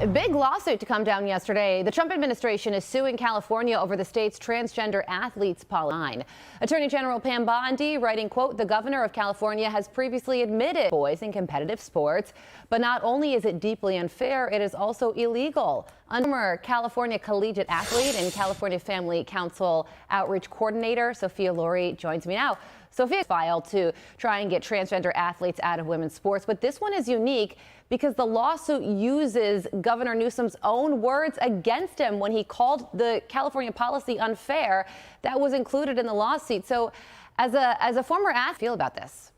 A big lawsuit to come down yesterday. The Trump administration is suing California over the state's transgender athletes policy. Attorney General Pam Bondi writing, quote, the governor of California has previously admitted boys in competitive sports, but not only is it deeply unfair, it is also illegal. Former California collegiate athlete and California Family Council outreach coordinator Sophia Laurie joins me now. Sophia filed to try and get transgender athletes out of women's sports, but this one is unique because the lawsuit uses Governor Newsom's own words against him when he called the California policy unfair. That was included in the lawsuit. So as a former athlete, feel about this?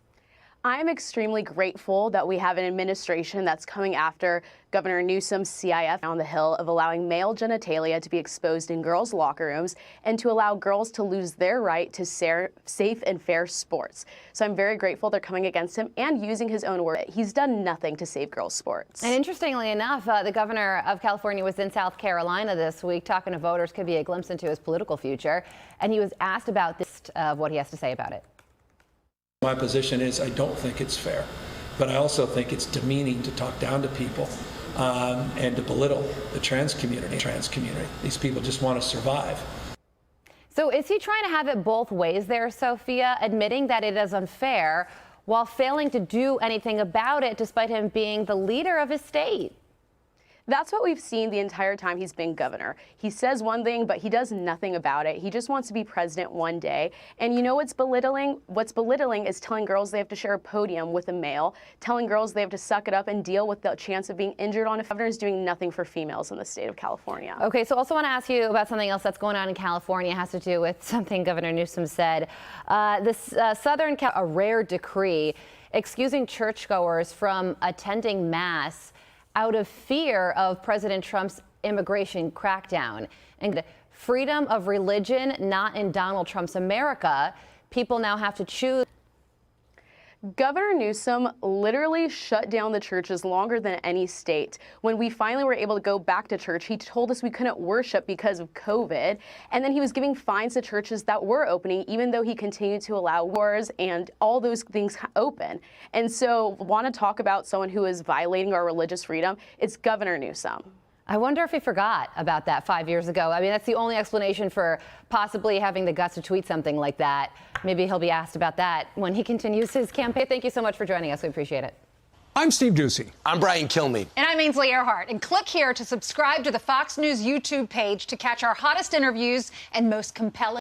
I'm extremely grateful that we have an administration that's coming after Governor Newsom's CIF on the Hill of allowing male genitalia to be exposed in girls' locker rooms and to allow girls to lose their right to safe and fair sports. So I'm very grateful they're coming against him and using his own word. He's done nothing to save girls' sports. And interestingly enough, the governor of California was in South Carolina this week talking to voters. Could be a glimpse into his political future. And he was asked about this, what he has to say about it. My position is I don't think it's fair, but I also think it's demeaning to talk down to people and to belittle the trans community. These people just want to survive. So is he trying to have it both ways there, Sophia, admitting that it is unfair while failing to do anything about it despite him being the leader of his state? That's what we've seen the entire time he's been governor. He says one thing, but he does nothing about it. He just wants to be president one day. And you know what's belittling? What's belittling is telling girls they have to share a podium with a male, telling girls they have to suck it up and deal with the chance of being injured on a governor is doing nothing for females in the state of California. Okay, so also want to ask you about something else that's going on in California. It has to do with something Governor Newsom said. A rare decree excusing churchgoers from attending Mass out of fear of President Trump's immigration crackdown. And freedom of religion, not in Donald Trump's America. People now have to choose. Governor Newsom literally shut down the churches longer than any state. When we finally were able to go back to church, he told us we couldn't worship because of COVID. And then he was giving fines to churches that were opening, even though he continued to allow wars and all those things open. And so want to talk about someone who is violating our religious freedom? It's Governor Newsom. I wonder if he forgot about that 5 years ago. I mean, that's the only explanation for possibly having the guts to tweet something like that. Maybe he'll be asked about that when he continues his campaign. Thank you so much for joining us. We appreciate it. I'm Steve Ducey. I'm Brian Kilmeade. And I'm Ainsley Earhart. And click here to subscribe to the Fox News YouTube page to catch our hottest interviews and most compelling